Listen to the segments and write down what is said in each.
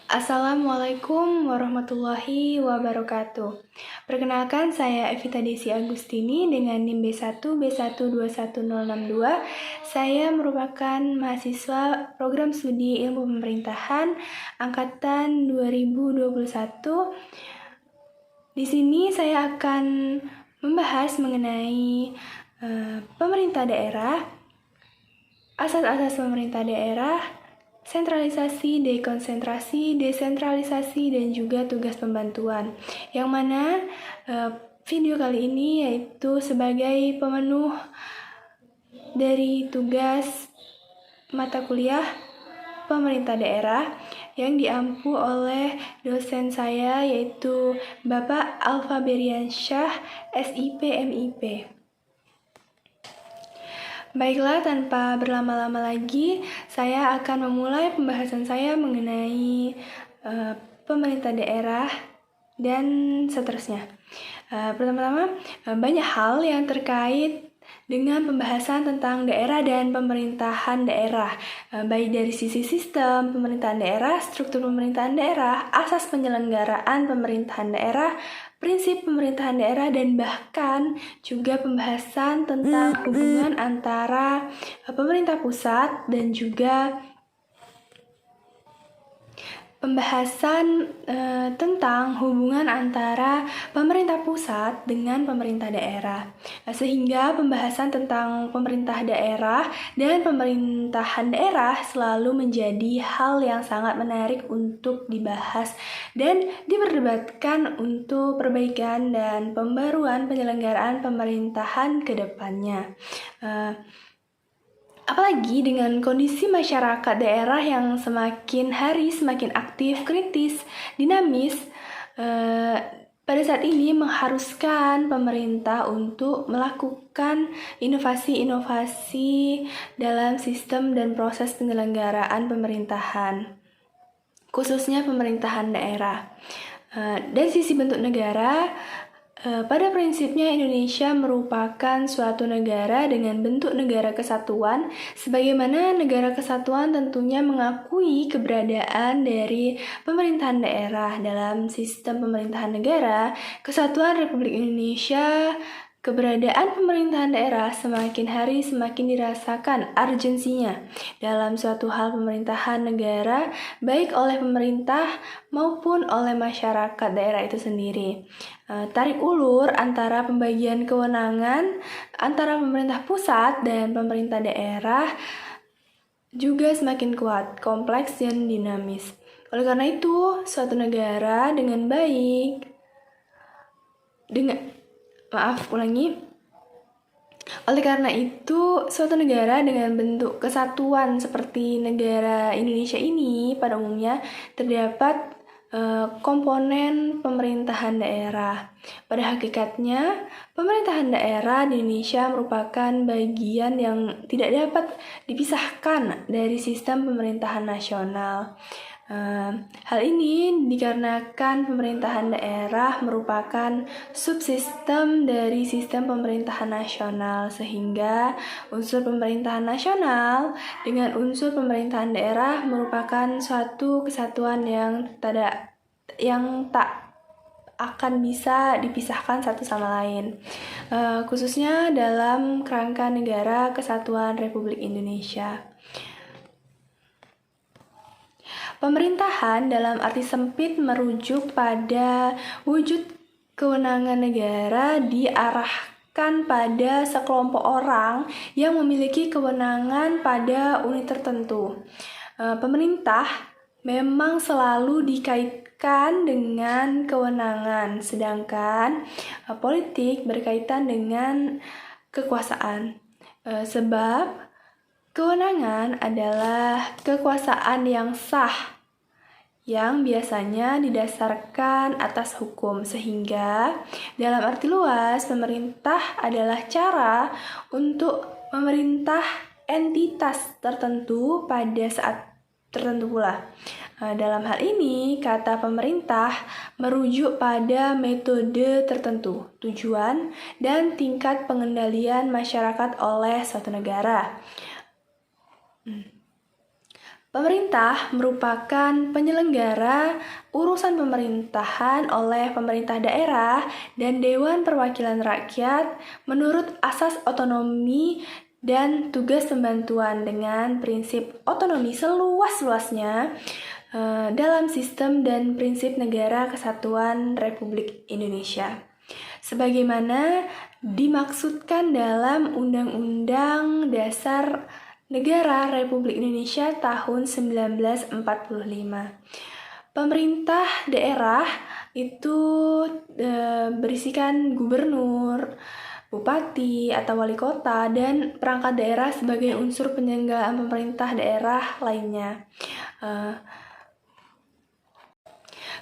Assalamualaikum warahmatullahi wabarakatuh. Perkenalkan, saya Evita Desi Agustini dengan NIM B1B121062. Saya merupakan mahasiswa program studi ilmu pemerintahan angkatan 2021. Di sini saya akan membahas mengenai pemerintah daerah, asas-asas pemerintah daerah, sentralisasi, dekonsentrasi, desentralisasi, dan juga tugas pembantuan. Yang mana video kali ini yaitu sebagai pemenuh dari tugas mata kuliah pemerintah daerah yang diampu oleh dosen saya yaitu Bapak Alfa Beriansyah, SIP MIP. Baiklah, tanpa berlama-lama lagi, saya akan memulai pembahasan saya mengenai pemerintah daerah dan seterusnya. Pertama-tama, banyak hal yang terkait dengan pembahasan tentang daerah dan pemerintahan daerah, baik dari sisi sistem pemerintahan daerah, struktur pemerintahan daerah, asas penyelenggaraan pemerintahan daerah, prinsip pemerintahan daerah, dan bahkan juga pembahasan tentang hubungan antara pemerintah pusat dan juga pembahasan tentang hubungan antara pemerintah pusat dengan pemerintah daerah. Sehingga pembahasan tentang pemerintah daerah dan pemerintahan daerah selalu menjadi hal yang sangat menarik untuk dibahas dan diperdebatkan untuk perbaikan dan pembaruan penyelenggaraan pemerintahan ke depannya. Apalagi dengan kondisi masyarakat daerah yang semakin hari semakin aktif, kritis, dinamis, pada saat ini mengharuskan pemerintah untuk melakukan inovasi-inovasi dalam sistem dan proses penyelenggaraan pemerintahan, khususnya pemerintahan daerah. Dari sisi bentuk negara, pada prinsipnya Indonesia merupakan suatu negara dengan bentuk negara kesatuan, sebagaimana negara kesatuan tentunya mengakui keberadaan dari pemerintahan daerah dalam sistem pemerintahan negara. Kesatuan Republik Indonesia, keberadaan pemerintahan daerah semakin hari semakin dirasakan urgensinya dalam suatu hal pemerintahan negara, baik oleh pemerintah maupun oleh masyarakat daerah itu sendiri. Tarik ulur antara pembagian kewenangan antara pemerintah pusat dan pemerintah daerah juga semakin kuat, kompleks, dan dinamis. Oleh karena itu, suatu negara dengan baik, oleh karena itu, suatu negara dengan bentuk kesatuan seperti negara Indonesia ini pada umumnya terdapat komponen pemerintahan daerah. Pada hakikatnya, pemerintahan daerah di Indonesia merupakan bagian yang tidak dapat dipisahkan dari sistem pemerintahan nasional. Hal ini dikarenakan pemerintahan daerah merupakan subsistem dari sistem pemerintahan nasional, sehingga unsur pemerintahan nasional dengan unsur pemerintahan daerah merupakan suatu kesatuan yang tak akan bisa dipisahkan satu sama lain, khususnya dalam kerangka Negara Kesatuan Republik Indonesia. Pemerintahan dalam arti sempit merujuk pada wujud kewenangan negara diarahkan pada sekelompok orang yang memiliki kewenangan pada unit tertentu. Pemerintah memang selalu dikaitkan dengan kewenangan, sedangkan politik berkaitan dengan kekuasaan. Sebab kewenangan adalah kekuasaan yang sah, yang biasanya didasarkan atas hukum, sehingga dalam arti luas, pemerintah adalah cara untuk memerintah entitas tertentu pada saat tertentu pula. Dalam hal ini, kata pemerintah merujuk pada metode tertentu, tujuan, dan tingkat pengendalian masyarakat oleh suatu negara. Pemerintah merupakan penyelenggara urusan pemerintahan oleh pemerintah daerah dan Dewan Perwakilan Rakyat menurut asas otonomi dan tugas pembantuan dengan prinsip otonomi seluas-luasnya dalam sistem dan prinsip negara kesatuan Republik Indonesia. Sebagaimana dimaksudkan dalam Undang-Undang Dasar Negara Republik Indonesia tahun 1945. Pemerintah daerah itu berisikan gubernur, bupati atau wali kota, dan perangkat daerah sebagai unsur penyelenggaraan pemerintah daerah lainnya.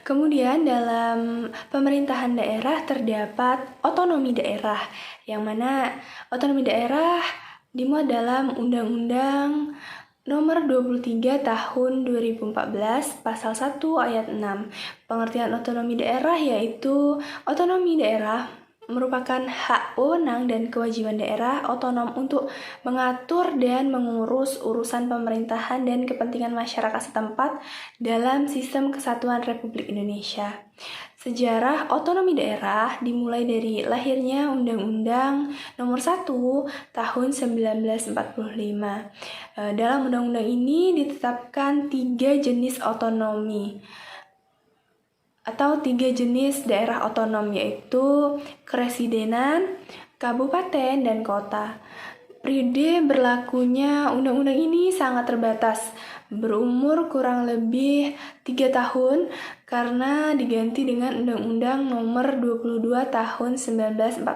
Kemudian dalam pemerintahan daerah terdapat otonomi daerah, yang mana otonomi daerah dimuat dalam Undang-Undang Nomor 23 Tahun 2014 Pasal 1 Ayat 6. Pengertian otonomi daerah yaitu otonomi daerah merupakan hak wewenang dan kewajiban daerah otonom untuk mengatur dan mengurus urusan pemerintahan dan kepentingan masyarakat setempat dalam sistem kesatuan Republik Indonesia. Sejarah otonomi daerah dimulai dari lahirnya Undang-Undang Nomor 1 Tahun 1945. Dalam undang-undang ini ditetapkan 3 jenis otonomi atau 3 jenis daerah otonom, yaitu keresidenan, kabupaten, dan kota. Periode berlakunya undang-undang ini sangat terbatas, berumur kurang lebih 3 tahun karena diganti dengan Undang-Undang Nomor 22 Tahun 1948.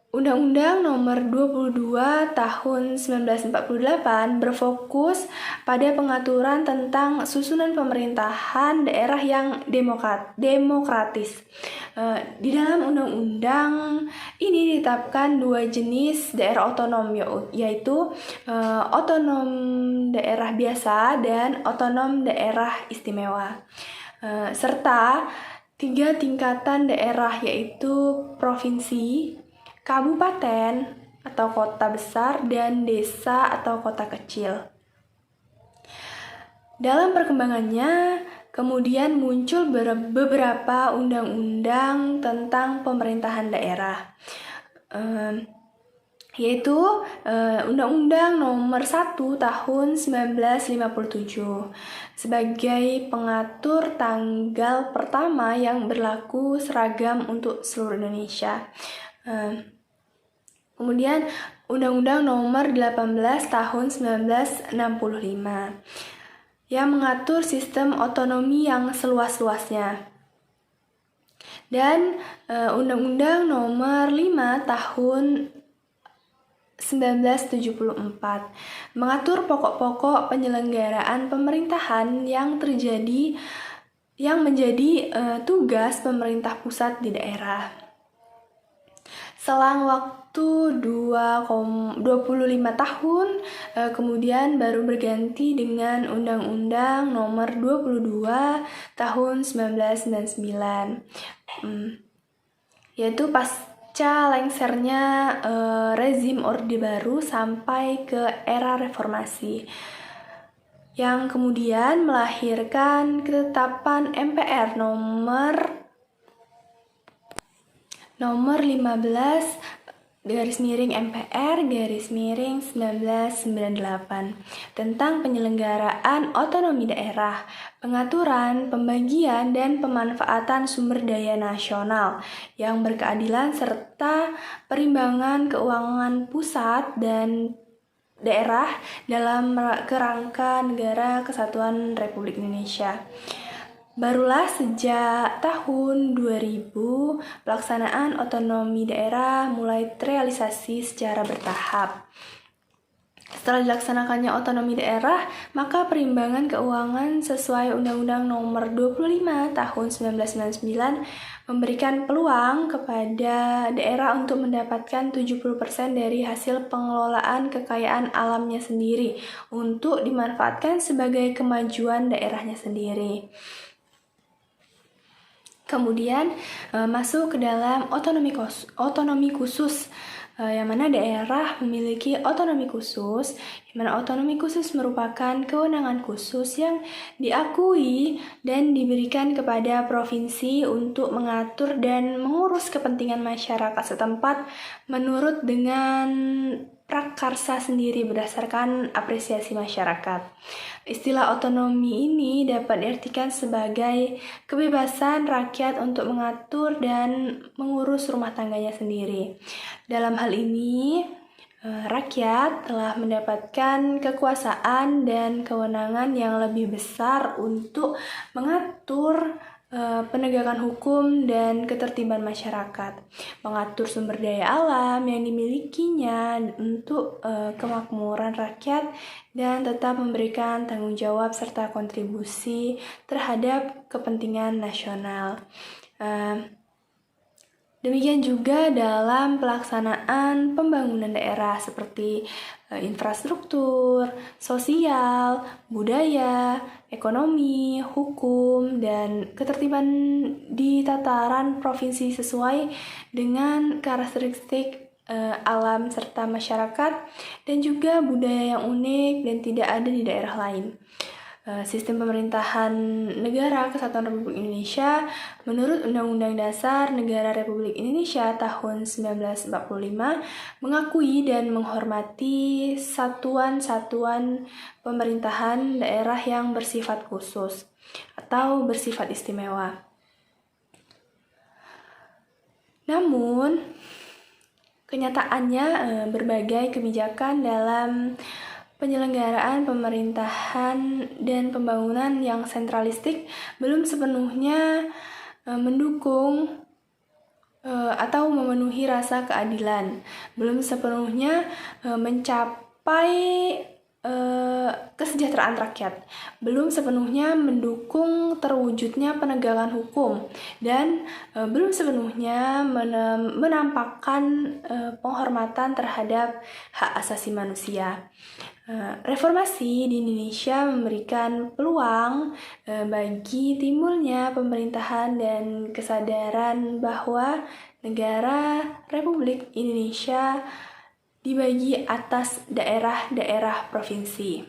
Undang-Undang Nomor 22 Tahun 1948 berfokus pada pengaturan tentang susunan pemerintahan daerah yang demokratis. Di dalam undang-undang ini ditetapkan 2 jenis daerah otonom, yaitu otonom daerah biasa dan otonom daerah istimewa, serta 3 tingkatan daerah, yaitu provinsi, kabupaten atau kota besar, dan desa atau kota kecil. Dalam perkembangannya, kemudian muncul beberapa undang-undang tentang pemerintahan daerah, yaitu Undang-Undang Nomor 1 Tahun 1957 sebagai pengatur tanggal pertama yang berlaku seragam untuk seluruh Indonesia. Kemudian Undang-Undang Nomor 18 Tahun 1965 yang mengatur sistem otonomi yang seluas-luasnya. Dan Undang-Undang Nomor 5 Tahun 1974 mengatur pokok-pokok penyelenggaraan pemerintahan yang menjadi tugas pemerintah pusat di daerah. Selang waktu 25 tahun, kemudian baru berganti dengan Undang-Undang Nomor 22 Tahun 1999, yaitu pasca lengsernya rezim Orde Baru sampai ke era reformasi, yang kemudian melahirkan ketetapan MPR nomor 15 MPR/1998 tentang penyelenggaraan otonomi daerah, pengaturan, pembagian, dan pemanfaatan sumber daya nasional yang berkeadilan serta perimbangan keuangan pusat dan daerah dalam kerangka Negara Kesatuan Republik Indonesia. Barulah sejak tahun 2000, pelaksanaan otonomi daerah mulai terrealisasi secara bertahap. Setelah dilaksanakannya otonomi daerah, maka perimbangan keuangan sesuai Undang-Undang Nomor 25 Tahun 1999 memberikan peluang kepada daerah untuk mendapatkan 70% dari hasil pengelolaan kekayaan alamnya sendiri untuk dimanfaatkan sebagai kemajuan daerahnya sendiri. Kemudian masuk ke dalam otonomi khusus yang mana daerah memiliki otonomi khusus, yang mana otonomi khusus merupakan kewenangan khusus yang diakui dan diberikan kepada provinsi untuk mengatur dan mengurus kepentingan masyarakat setempat menurut dengan prakarsa sendiri berdasarkan apresiasi masyarakat. Istilah otonomi ini dapat diartikan sebagai kebebasan rakyat untuk mengatur dan mengurus rumah tangganya sendiri. Dalam hal ini, rakyat telah mendapatkan kekuasaan dan kewenangan yang lebih besar untuk mengatur penegakan hukum dan ketertiban masyarakat, mengatur sumber daya alam yang dimilikinya untuk kemakmuran rakyat, dan tetap memberikan tanggung jawab serta kontribusi terhadap kepentingan nasional. Demikian juga dalam pelaksanaan pembangunan daerah seperti infrastruktur, sosial, budaya, ekonomi, hukum, dan ketertiban di tataran provinsi sesuai dengan karakteristik alam serta masyarakat dan juga budaya yang unik dan tidak ada di daerah lain. Sistem pemerintahan Negara Kesatuan Republik Indonesia menurut Undang-Undang Dasar Negara Republik Indonesia tahun 1945 mengakui dan menghormati satuan-satuan pemerintahan daerah yang bersifat khusus atau bersifat istimewa. Namun, kenyataannya berbagai kebijakan dalam penyelenggaraan pemerintahan dan pembangunan yang sentralistik belum sepenuhnya mendukung atau memenuhi rasa keadilan, belum sepenuhnya mencapai kesejahteraan rakyat, belum sepenuhnya mendukung terwujudnya penegakan hukum, dan belum sepenuhnya menampakkan penghormatan terhadap hak asasi manusia. Reformasi di Indonesia memberikan peluang bagi timbulnya pemerintahan dan kesadaran bahwa negara Republik Indonesia dibagi atas daerah-daerah provinsi.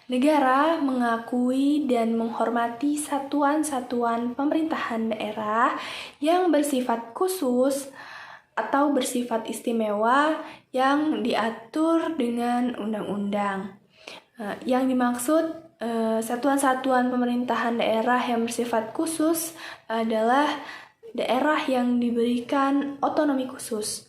Negara mengakui dan menghormati satuan-satuan pemerintahan daerah yang bersifat khusus atau bersifat istimewa yang diatur dengan undang-undang. Yang dimaksud satuan-satuan pemerintahan daerah yang bersifat khusus adalah daerah yang diberikan otonomi khusus.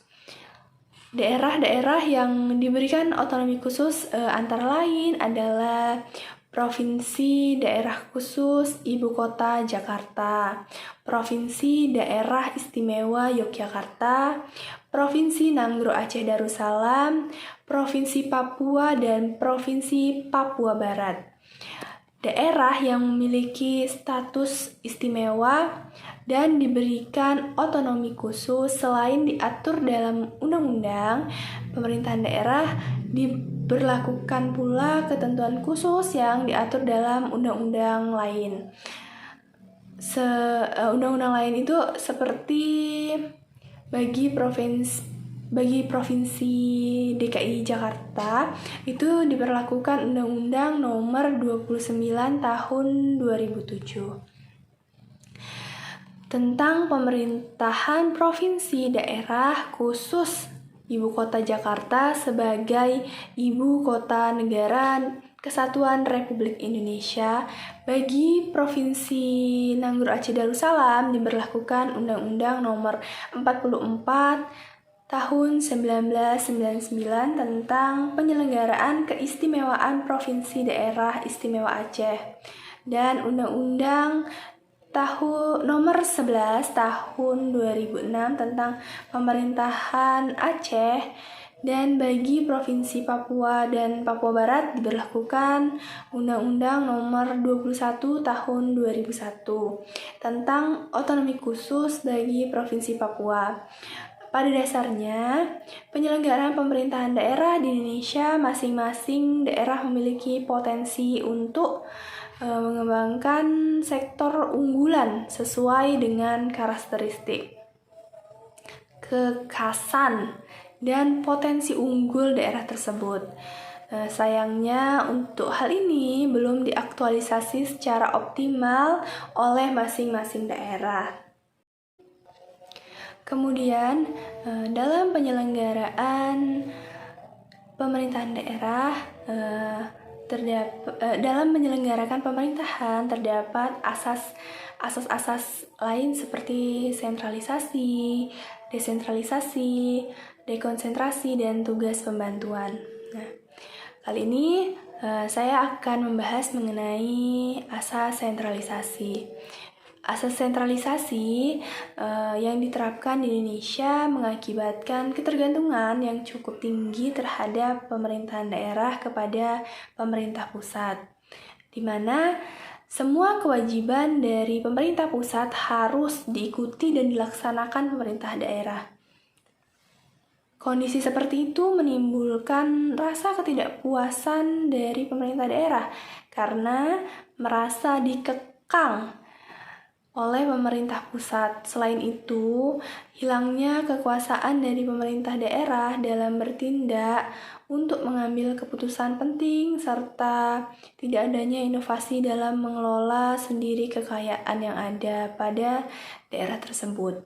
Daerah-daerah yang diberikan otonomi khusus antara lain adalah Provinsi Daerah Khusus Ibu Kota Jakarta, Provinsi Daerah Istimewa Yogyakarta, Provinsi Nanggroe Aceh Darussalam, Provinsi Papua, dan Provinsi Papua Barat. Daerah yang memiliki status istimewa dan diberikan otonomi khusus selain diatur dalam undang-undang, pemerintahan daerah diberlakukan pula ketentuan khusus yang diatur dalam undang-undang lain. Undang-undang lain itu seperti bagi Provinsi DKI Jakarta itu diberlakukan Undang-Undang Nomor 29 Tahun 2007 tentang pemerintahan provinsi daerah khusus Ibu Kota Jakarta sebagai Ibu Kota Negara Kesatuan Republik Indonesia. Bagi Provinsi Nanggroe Aceh Darussalam diberlakukan Undang-Undang Nomor 44 Tahun 1999 tentang penyelenggaraan keistimewaan Provinsi Daerah Istimewa Aceh dan Undang-Undang Nomor 11 Tahun 2006 tentang pemerintahan Aceh. Dan bagi Provinsi Papua dan Papua Barat diberlakukan Undang-Undang Nomor 21 Tahun 2001 tentang otonomi khusus bagi Provinsi Papua. Pada dasarnya, penyelenggaraan pemerintahan daerah di Indonesia masing-masing daerah memiliki potensi untuk mengembangkan sektor unggulan sesuai dengan karakteristik kekhasan dan potensi unggul daerah tersebut. Sayangnya untuk hal ini belum diaktualisasi secara optimal oleh masing-masing daerah. Kemudian dalam penyelenggaraan pemerintahan daerah, dalam menyelenggarakan pemerintahan terdapat asas-asas lain seperti sentralisasi, desentralisasi, dekonsentrasi, dan tugas pembantuan. Nah, kali ini saya akan membahas mengenai asas sentralisasi. Asas sentralisasi yang diterapkan di Indonesia mengakibatkan ketergantungan yang cukup tinggi terhadap pemerintahan daerah kepada pemerintah pusat, di mana semua kewajiban dari pemerintah pusat harus diikuti dan dilaksanakan pemerintah daerah. Kondisi seperti itu menimbulkan rasa ketidakpuasan dari pemerintah daerah karena merasa dikekang oleh pemerintah pusat. Selain itu, hilangnya kekuasaan dari pemerintah daerah dalam bertindak untuk mengambil keputusan penting serta tidak adanya inovasi dalam mengelola sendiri kekayaan yang ada pada daerah tersebut.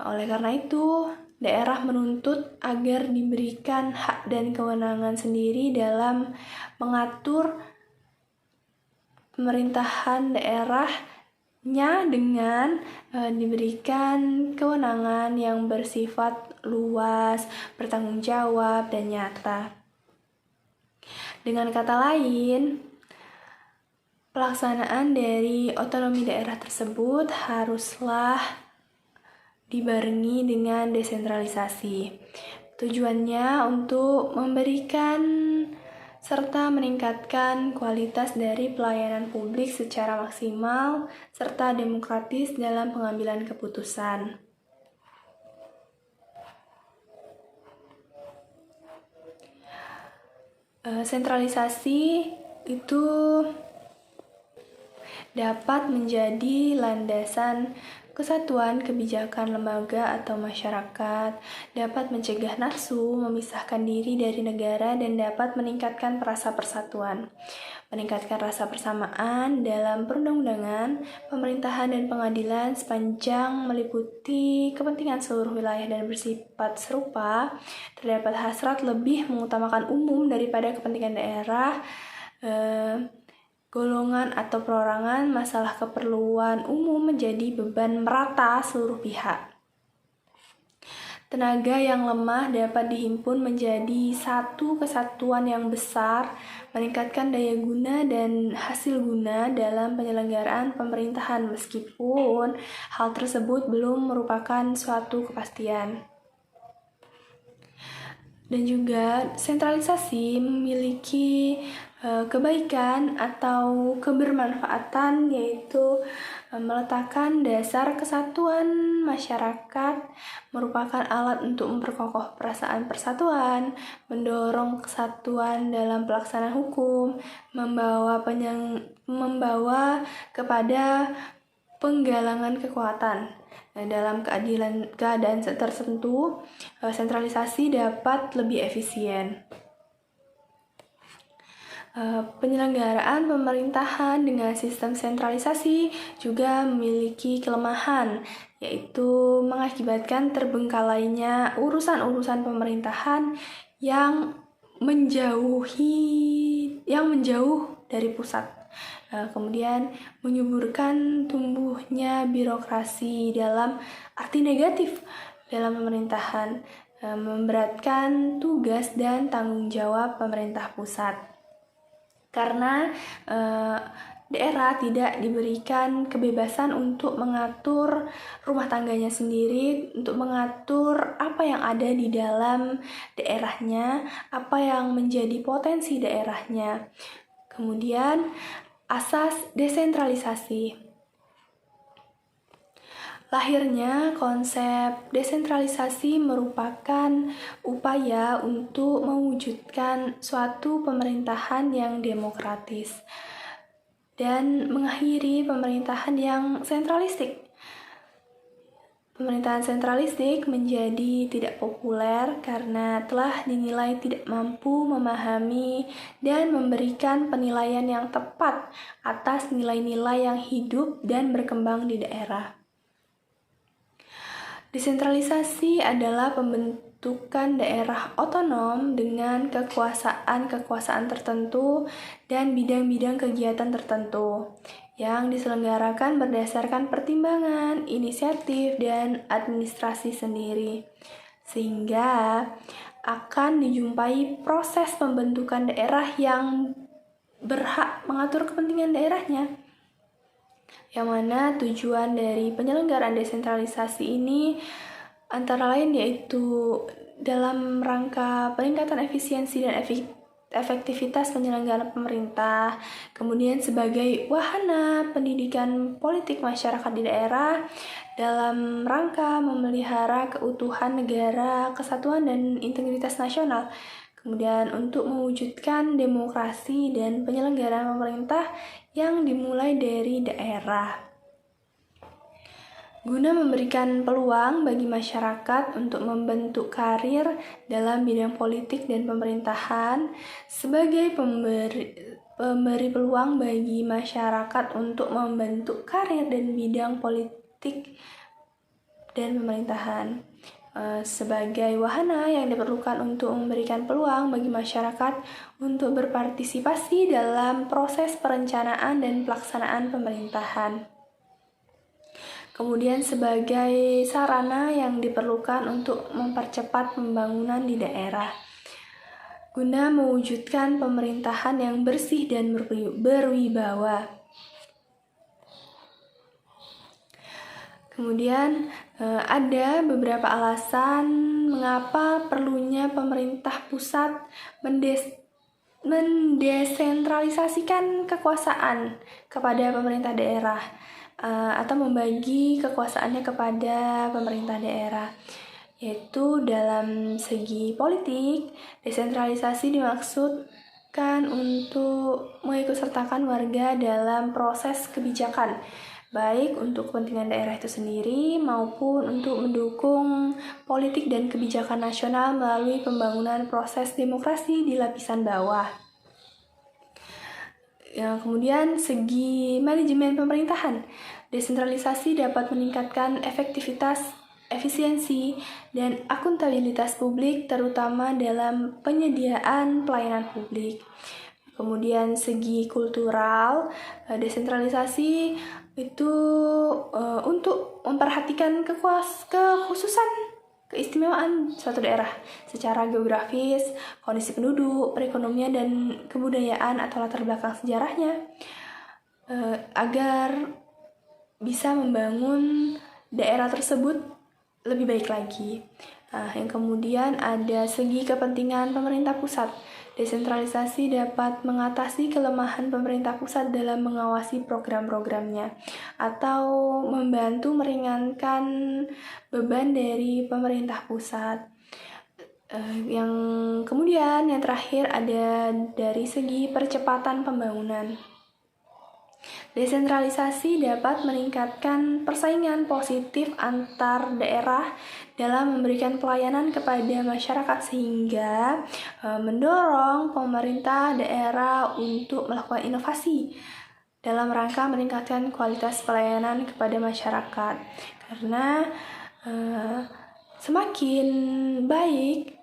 Oleh karena itu, daerah menuntut agar diberikan hak dan kewenangan sendiri dalam mengatur pemerintahan daerahnya dengan diberikan kewenangan yang bersifat luas, bertanggung jawab, dan nyata. Dengan kata lain, pelaksanaan dari otonomi daerah tersebut haruslah dibarengi dengan desentralisasi. Tujuannya untuk memberikan serta meningkatkan kualitas dari pelayanan publik secara maksimal serta demokratis dalam pengambilan keputusan. Sentralisasi itu dapat menjadi landasan kesatuan kebijakan lembaga atau masyarakat, dapat mencegah nafsu, memisahkan diri dari negara, dan dapat meningkatkan rasa persatuan. Meningkatkan rasa persamaan dalam perundang-undangan, pemerintahan, dan pengadilan sepanjang meliputi kepentingan seluruh wilayah dan bersifat serupa. Terdapat hasrat lebih mengutamakan umum daripada kepentingan daerah, golongan atau perorangan, masalah keperluan umum menjadi beban merata seluruh pihak. Tenaga yang lemah dapat dihimpun menjadi satu kesatuan yang besar, meningkatkan daya guna dan hasil guna dalam penyelenggaraan pemerintahan meskipun hal tersebut belum merupakan suatu kepastian. Dan juga sentralisasi memiliki kebaikan atau kebermanfaatan, yaitu meletakkan dasar kesatuan masyarakat, merupakan alat untuk memperkokoh perasaan persatuan, mendorong kesatuan dalam pelaksanaan hukum, membawa kepada penggalangan kekuatan. Dalam keadaan tertentu, sentralisasi dapat lebih efisien. Penyelenggaraan pemerintahan dengan sistem sentralisasi juga memiliki kelemahan, yaitu mengakibatkan terbengkalainya urusan-urusan pemerintahan yang menjauh dari pusat. Kemudian menyuburkan tumbuhnya birokrasi dalam arti negatif dalam pemerintahan, memberatkan tugas dan tanggung jawab pemerintah pusat. Karena daerah tidak diberikan kebebasan untuk mengatur rumah tangganya sendiri, untuk mengatur apa yang ada di dalam daerahnya, apa yang menjadi potensi daerahnya. Kemudian, asas desentralisasi. Lahirnya konsep desentralisasi merupakan upaya untuk mewujudkan suatu pemerintahan yang demokratis dan mengakhiri pemerintahan yang sentralistik. Pemerintahan sentralistik menjadi tidak populer karena telah dinilai tidak mampu memahami dan memberikan penilaian yang tepat atas nilai-nilai yang hidup dan berkembang di daerah. Desentralisasi adalah pembentukan daerah otonom dengan kekuasaan tertentu dan bidang-bidang kegiatan tertentu yang diselenggarakan berdasarkan pertimbangan, inisiatif, dan administrasi sendiri. Sehingga akan dijumpai proses pembentukan daerah yang berhak mengatur kepentingan daerahnya. Yang mana tujuan dari penyelenggaraan desentralisasi ini antara lain yaitu dalam rangka peningkatan efisiensi dan efektivitas penyelenggaraan pemerintah, kemudian sebagai wahana pendidikan politik masyarakat di daerah dalam rangka memelihara keutuhan negara, kesatuan dan integritas nasional, kemudian untuk mewujudkan demokrasi dan penyelenggaraan pemerintah yang dimulai dari daerah. Guna memberikan peluang bagi masyarakat untuk membentuk karir dalam bidang politik dan pemerintahan sebagai pemberi peluang bagi masyarakat untuk membentuk karir dan bidang politik dan pemerintahan sebagai wahana yang diperlukan untuk memberikan peluang bagi masyarakat untuk berpartisipasi dalam proses perencanaan dan pelaksanaan pemerintahan. Kemudian sebagai sarana yang diperlukan untuk mempercepat pembangunan di daerah guna mewujudkan pemerintahan yang bersih dan berwibawa. Kemudian ada beberapa alasan mengapa perlunya pemerintah pusat mendesentralisasikan kekuasaan kepada pemerintah daerah atau membagi kekuasaannya kepada pemerintah daerah, yaitu dalam segi politik. Desentralisasi dimaksudkan untuk mengikutsertakan warga dalam proses kebijakan, baik untuk kepentingan daerah itu sendiri maupun untuk mendukung politik dan kebijakan nasional melalui pembangunan proses demokrasi di lapisan bawah. Kemudian segi manajemen pemerintahan, desentralisasi dapat meningkatkan efektivitas, efisiensi, dan akuntabilitas publik terutama dalam penyediaan pelayanan publik. Kemudian segi kultural, desentralisasi itu untuk memperhatikan kekhususan keistimewaan suatu daerah secara geografis, kondisi penduduk, perekonomian, dan kebudayaan atau latar belakang sejarahnya agar bisa membangun daerah tersebut lebih baik lagi. Yang kemudian ada segi kepentingan pemerintah pusat. Desentralisasi dapat mengatasi kelemahan pemerintah pusat dalam mengawasi program-programnya atau membantu meringankan beban dari pemerintah pusat. Yang kemudian yang terakhir ada dari segi percepatan pembangunan. Desentralisasi dapat meningkatkan persaingan positif antar daerah dalam memberikan pelayanan kepada masyarakat sehingga mendorong pemerintah daerah untuk melakukan inovasi dalam rangka meningkatkan kualitas pelayanan kepada masyarakat. Karena semakin baik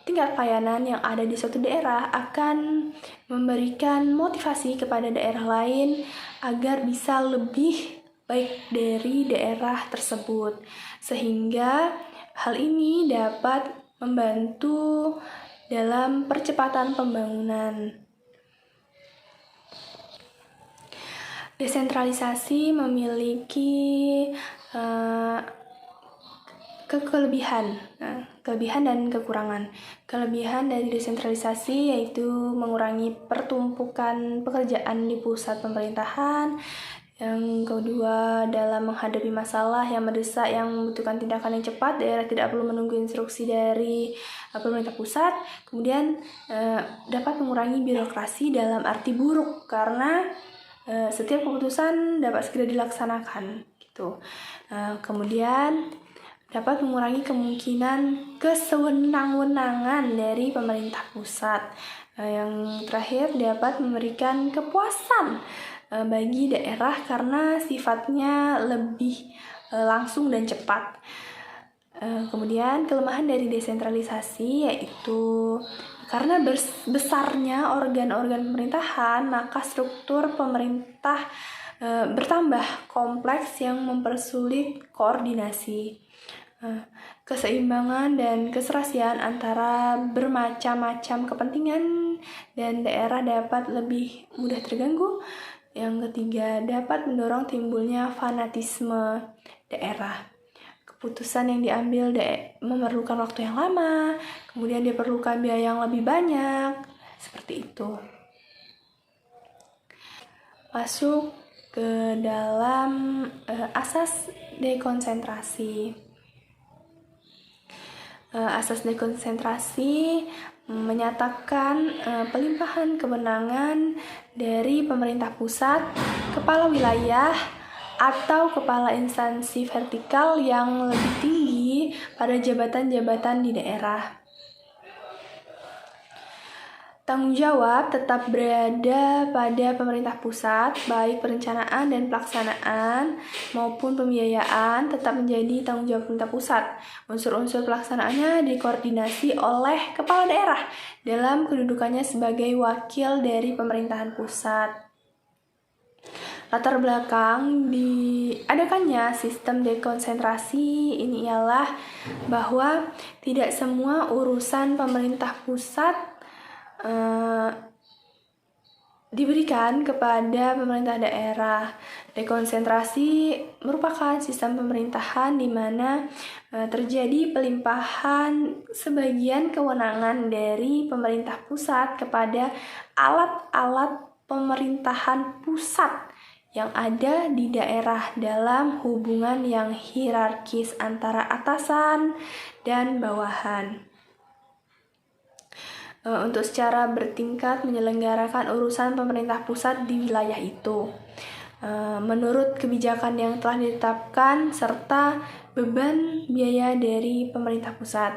tingkat pelayanan yang ada di suatu daerah akan memberikan motivasi kepada daerah lain agar bisa lebih baik dari daerah tersebut, sehingga hal ini dapat membantu dalam percepatan pembangunan. Desentralisasi memiliki kelebihan dan kekurangan. Kelebihan dari desentralisasi yaitu mengurangi pertumpukan pekerjaan di pusat pemerintahan. Yang kedua, dalam menghadapi masalah yang mendesak yang membutuhkan tindakan yang cepat, daerah tidak perlu menunggu instruksi dari pemerintah pusat. Kemudian dapat mengurangi birokrasi dalam arti buruk karena setiap keputusan dapat segera dilaksanakan. Tuh. Kemudian dapat mengurangi kemungkinan kesewenang-wenangan dari pemerintah pusat. Yang terakhir, dapat memberikan kepuasan bagi daerah karena sifatnya lebih langsung dan cepat. Kemudian kelemahan dari desentralisasi yaitu karena besarnya organ-organ pemerintahan, maka struktur pemerintah bertambah kompleks yang mempersulit koordinasi. Keseimbangan dan keserasian antara bermacam-macam kepentingan dan daerah dapat lebih mudah terganggu. Yang ketiga, dapat mendorong timbulnya fanatisme daerah. Keputusan yang diambil memerlukan waktu yang lama, kemudian diperlukan biaya yang lebih banyak, seperti itu. Masuk ke dalam asas dekonsentrasi. Asas dekonsentrasi menyatakan pelimpahan kewenangan dari pemerintah pusat, kepala wilayah, atau kepala instansi vertikal yang lebih tinggi pada jabatan-jabatan di daerah. Tanggung jawab tetap berada pada pemerintah pusat, baik perencanaan dan pelaksanaan maupun pembiayaan tetap menjadi tanggung jawab pemerintah pusat. Unsur-unsur pelaksanaannya dikoordinasi oleh kepala daerah dalam kedudukannya sebagai wakil dari pemerintahan pusat. Latar belakang diadakannya sistem dekonsentrasi ini ialah bahwa tidak semua urusan pemerintah pusat diberikan kepada pemerintah daerah. Dekonsentrasi merupakan sistem pemerintahan di mana terjadi pelimpahan sebagian kewenangan dari pemerintah pusat kepada alat-alat pemerintahan pusat yang ada di daerah dalam hubungan yang hierarkis antara atasan dan bawahan. Untuk secara bertingkat menyelenggarakan urusan pemerintah pusat di wilayah itu, menurut kebijakan yang telah ditetapkan serta beban biaya dari pemerintah pusat.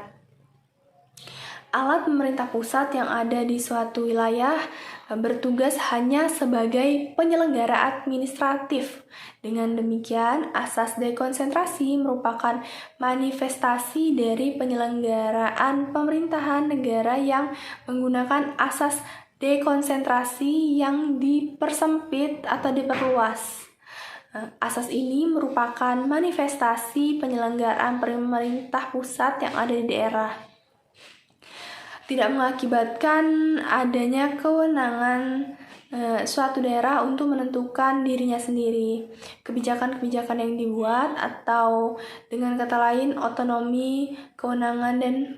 Alat pemerintah pusat yang ada di suatu wilayah bertugas hanya sebagai penyelenggara administratif. Dengan demikian, asas dekonsentrasi merupakan manifestasi dari penyelenggaraan pemerintahan negara yang menggunakan asas dekonsentrasi yang dipersempit atau diperluas. Asas ini merupakan manifestasi penyelenggaraan pemerintah pusat yang ada di daerah. Tidak mengakibatkan adanya kewenangan suatu daerah untuk menentukan dirinya sendiri. Kebijakan-kebijakan yang dibuat atau dengan kata lain otonomi, kewenangan, dan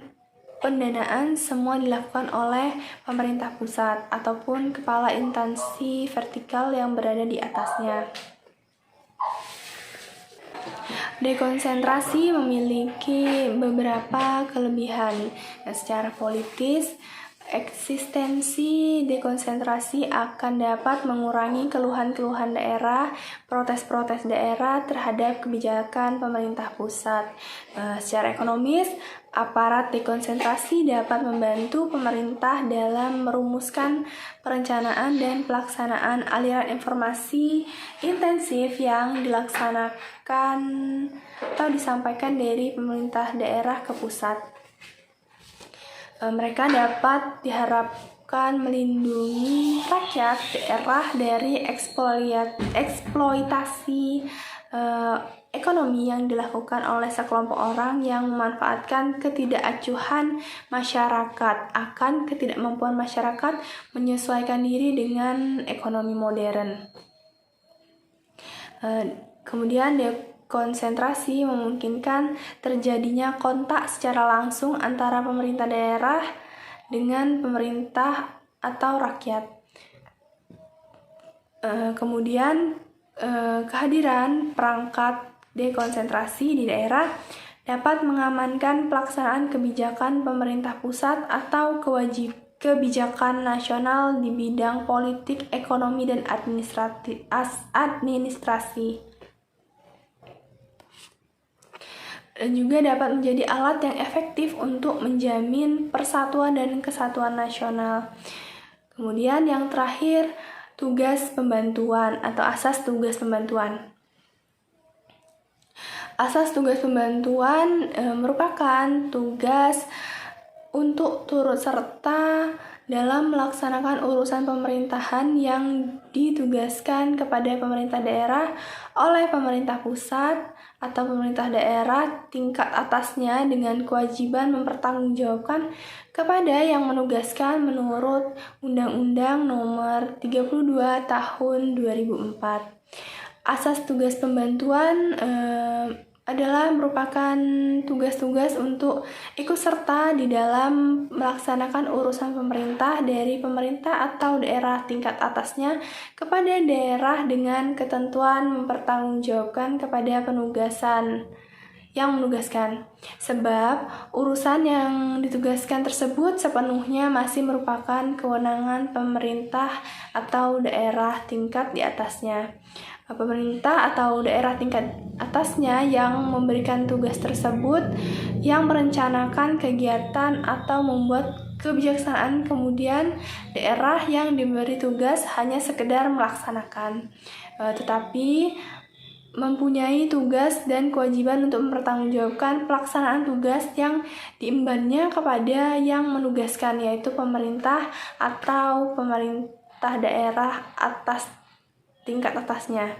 pendanaan semua dilakukan oleh pemerintah pusat ataupun kepala instansi vertikal yang berada di atasnya. Dekonsentrasi memiliki beberapa kelebihan. Secara politis, eksistensi dekonsentrasi akan dapat mengurangi keluhan-keluhan daerah, protes-protes daerah terhadap kebijakan pemerintah pusat. Secara ekonomis, aparat dekonsentrasi dapat membantu pemerintah dalam merumuskan perencanaan dan pelaksanaan aliran informasi intensif yang dilaksanakan atau disampaikan dari pemerintah daerah ke pusat. Mereka dapat diharapkan melindungi rakyat daerah dari eksploitasi ekonomi yang dilakukan oleh sekelompok orang yang memanfaatkan ketidakacuhan masyarakat akan ketidakmampuan masyarakat menyesuaikan diri dengan ekonomi modern. Kemudian dekonsentrasi memungkinkan terjadinya kontak secara langsung antara pemerintah daerah dengan pemerintah atau rakyat. Kemudian kehadiran perangkat dekonsentrasi di daerah dapat mengamankan pelaksanaan kebijakan pemerintah pusat atau kebijakan nasional di bidang politik, ekonomi, dan administrasi. dan juga dapat menjadi alat yang efektif untuk menjamin persatuan dan kesatuan nasional. Kemudian yang terakhir, tugas pembantuan atau asas tugas pembantuan. Asas tugas pembantuan merupakan tugas untuk turut serta dalam melaksanakan urusan pemerintahan yang ditugaskan kepada pemerintah daerah oleh pemerintah pusat atau pemerintah daerah tingkat atasnya dengan kewajiban mempertanggungjawabkan kepada yang menugaskan menurut Undang-Undang Nomor 32 Tahun 2004. Asas tugas pembantuan adalah merupakan tugas-tugas untuk ikut serta di dalam melaksanakan urusan pemerintah dari pemerintah atau daerah tingkat atasnya kepada daerah dengan ketentuan mempertanggungjawabkan kepada penugasan yang menugaskan. Sebab urusan yang ditugaskan tersebut sepenuhnya masih merupakan kewenangan pemerintah atau daerah tingkat di atasnya. Pemerintah atau daerah tingkat atasnya yang memberikan tugas tersebut, yang merencanakan kegiatan atau membuat kebijaksanaan, kemudian daerah yang diberi tugas hanya sekedar melaksanakan, tetapi mempunyai tugas dan kewajiban untuk mempertanggungjawabkan pelaksanaan tugas yang diembannya kepada yang menugaskan, yaitu pemerintah atau pemerintah daerah atas tingkat atasnya.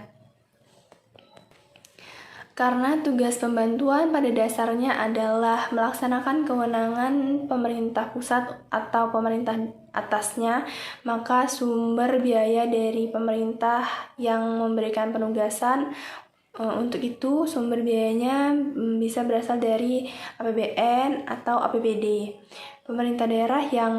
Karena tugas pembantuan pada dasarnya adalah melaksanakan kewenangan pemerintah pusat atau pemerintah atasnya, maka sumber biaya dari pemerintah yang memberikan penugasan untuk itu sumber biayanya bisa berasal dari APBN atau APBD pemerintah daerah yang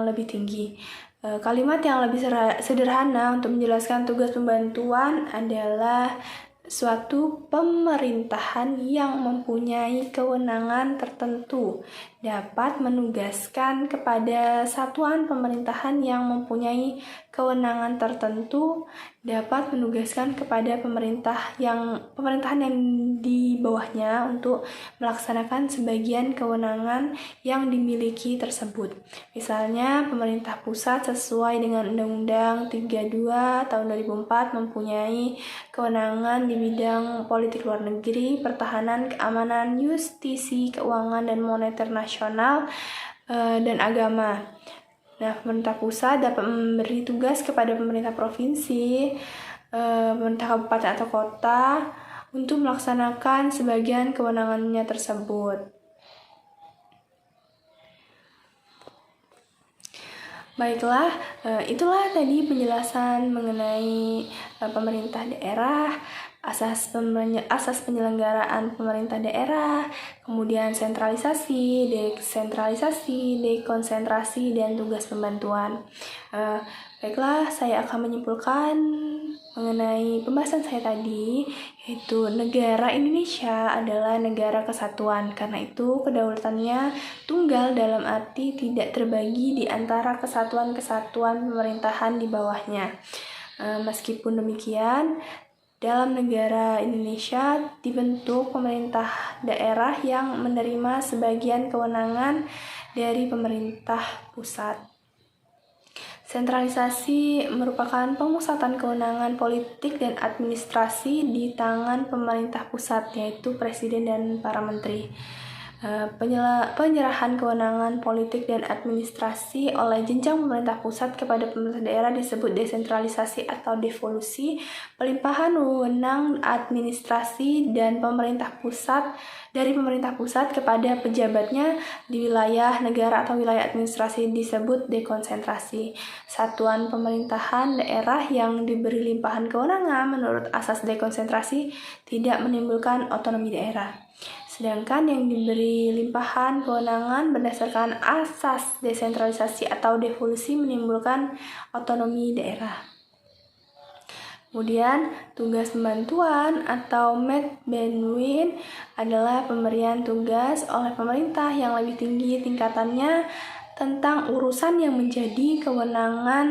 lebih tinggi. Kalimat yang lebih sederhana untuk menjelaskan tugas pembantuan adalah suatu pemerintahan yang mempunyai kewenangan tertentu dapat menugaskan kepada satuan pemerintahan yang mempunyai kewenangan tertentu dapat menugaskan kepada pemerintahan yang di bawahnya untuk melaksanakan sebagian kewenangan yang dimiliki tersebut. Misalnya, pemerintah pusat sesuai dengan Undang-Undang 32 tahun 2004 mempunyai kewenangan di bidang politik luar negeri, pertahanan, keamanan, justisi, keuangan dan moneter nasional, dan agama. Nah, pemerintah pusat dapat memberi tugas kepada pemerintah provinsi, pemerintah kabupaten atau kota untuk melaksanakan sebagian kewenangannya tersebut. Baiklah, itulah tadi penjelasan mengenai pemerintah daerah, asas penyelenggaraan pemerintah daerah, kemudian sentralisasi, desentralisasi, dekonsentrasi, dan tugas pembantuan. Baiklah, saya akan menyimpulkan mengenai pembahasan saya tadi, yaitu negara Indonesia adalah negara kesatuan. Karena itu, kedaulatannya tunggal dalam arti tidak terbagi di antara kesatuan-kesatuan pemerintahan di bawahnya. Meskipun demikian, dalam negara Indonesia dibentuk pemerintah daerah yang menerima sebagian kewenangan dari pemerintah pusat. Sentralisasi merupakan pemusatan kewenangan politik dan administrasi di tangan pemerintah pusat, yaitu presiden dan para menteri. Penyerahan kewenangan politik dan administrasi oleh jenjang pemerintah pusat kepada pemerintah daerah disebut desentralisasi atau devolusi. Pelimpahan wewenang administrasi dan pemerintah pusat dari pemerintah pusat kepada pejabatnya di wilayah negara atau wilayah administrasi disebut dekonsentrasi. Satuan pemerintahan daerah yang diberi limpahan kewenangan menurut asas dekonsentrasi tidak menimbulkan otonomi daerah. Sedangkan yang diberi limpahan kewenangan berdasarkan asas desentralisasi atau devolusi menimbulkan otonomi daerah. Kemudian, tugas pembantuan atau Medbenwin adalah pemberian tugas oleh pemerintah yang lebih tinggi tingkatannya tentang urusan yang menjadi kewenangan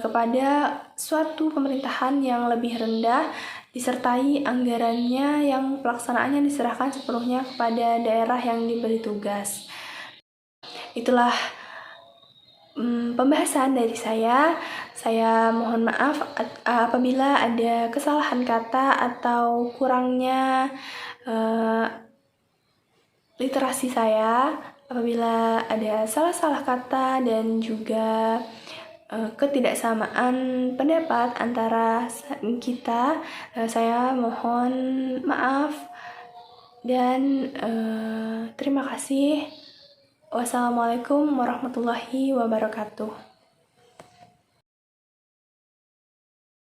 kepada suatu pemerintahan yang lebih rendah disertai anggarannya yang pelaksanaannya diserahkan sepenuhnya kepada daerah yang diberi tugas. Itulah pembahasan dari saya. Saya mohon maaf apabila ada kesalahan kata atau kurangnya literasi saya, apabila ada salah-salah kata dan juga ketidaksamaan pendapat antara kita, saya mohon maaf dan terima kasih. Wassalamualaikum warahmatullahi wabarakatuh.